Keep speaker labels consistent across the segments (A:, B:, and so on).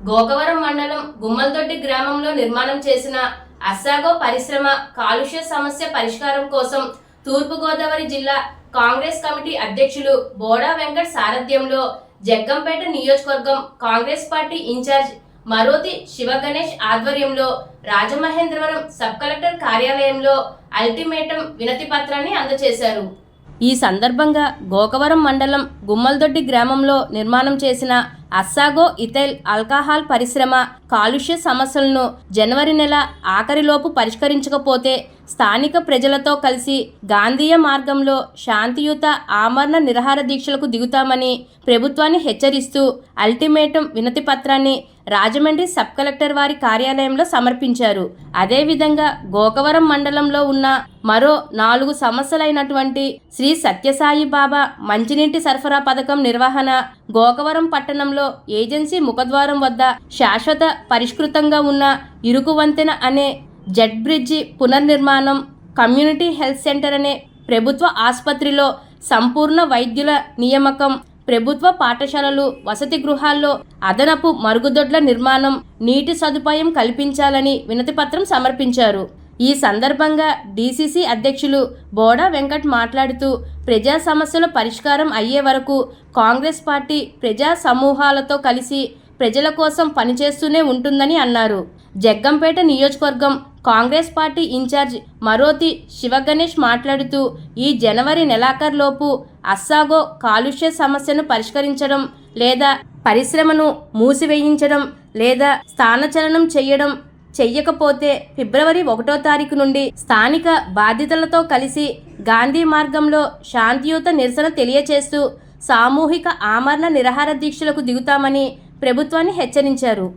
A: గోకవరం మండలం గుమ్మలదొడ్డి గ్రామంలో నిర్మాణం చేసిన అస్సాగో పరిశ్రమ కాలుష్య సమస్య పరిష్కారం కోసం తూర్పుగోదావరి జిల్లా కాంగ్రెస్ కమిటీ అధ్యక్షులు బోడా వెంకట్ సారథ్యంలో జగ్గంపేట నియోజకవర్గం కాంగ్రెస్ పార్టీ ఇన్ఛార్జ్ మరోతి శివగణేష్ ఆధ్వర్యంలో రాజమహేంద్రవరం సబ్ కలెక్టర్ కార్యాలయంలో అల్టిమేటం వినతి పత్రాన్ని అందజేశారు. ఈ సందర్భంగా గోకవరం మండలం గుమ్మలదొడ్డి గ్రామంలో నిర్మాణం చేసిన అస్సాగో ఇథైల్ ఆల్కహాల్ పరిశ్రమ కాలుష్య సమస్యలను జనవరి నెల ఆఖరిలోపు పరిష్కరించకపోతే స్థానిక ప్రజలతో కలిసి గాంధీయ మార్గంలో శాంతియుత ఆమరణ నిరాహార దీక్షలకు దిగుతామని ప్రభుత్వాన్ని హెచ్చరిస్తూ అల్టిమేటం వినతి పత్రాన్ని రాజమండ్రి సబ్ కలెక్టర్ వారి కార్యాలయంలో సమర్పించారు. అదేవిధంగా గోకవరం మండలంలో ఉన్న మరో 4 సమస్యలైనటువంటి శ్రీ సత్యసాయి బాబా మంచినీటి సరఫరా పథకం నిర్వహణ, గోకవరం పట్టణంలో ఏజెన్సీ ముఖద్వారం వద్ద శాశ్వత పరిష్కృతంగా ఉన్న ఇరుకు వంతెన అనే జెట్ బ్రిడ్జి పునర్నిర్మాణం, కమ్యూనిటీ హెల్త్ సెంటర్ అనే ప్రభుత్వ ఆసుపత్రిలో సంపూర్ణ వైద్యుల నియామకం, ప్రభుత్వ పాఠశాలలు, వసతి గృహాల్లో అదనపు మరుగుదొడ్ల నిర్మాణం, నీటి సదుపాయం కల్పించాలని వినతిపత్రం సమర్పించారు. ఈ సందర్భంగా డీసీసీ అధ్యక్షులు బోడా వెంకట్ మాట్లాడుతూ ప్రజా సమస్యల పరిష్కారం అయ్యే వరకు కాంగ్రెస్ పార్టీ ప్రజా సమూహాలతో కలిసి ప్రజల కోసం పనిచేస్తూనే ఉంటుందని అన్నారు. జగ్గంపేట నియోజకవర్గం కాంగ్రెస్ పార్టీ ఇన్ఛార్జ్ మరోతి శివగణేష్ మాట్లాడుతూ ఈ జనవరి నెలాఖరులోపు అస్సాగో కాలుష్య సమస్యను పరిష్కరించడం లేదా పరిశ్రమను మూసివేయించడం లేదా స్థానచలనం చెయ్యకపోతే ఫిబ్రవరి 1వ తారీఖు నుండి స్థానిక బాధితులతో కలిసి గాంధీ మార్గంలో శాంతియుత నిరసన తెలియచేస్తూ సామూహిక ఆమరణ నిరాహార దీక్షలకు దిగుతామని ప్రభుత్వాన్ని హెచ్చరించారు.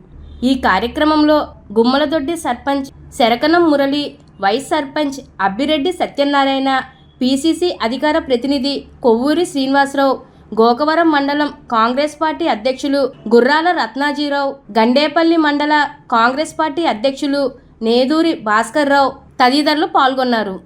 A: ఈ కార్యక్రమంలో గుమ్మలదొడ్డి సర్పంచ్ శరకనం మురళి, వైస్ సర్పంచ్ అబ్బిరెడ్డి సత్యనారాయణ, పీసీసీ అధికార ప్రతినిధి కొవ్వూరి శ్రీనివాసరావు, గోకవరం మండలం కాంగ్రెస్ పార్టీ అధ్యక్షులు గుర్రాల రత్నాజీరావు, గండేపల్లి మండల కాంగ్రెస్ పార్టీ అధ్యక్షులు నేదూరి భాస్కర్రావు తదితరులు పాల్గొన్నారు.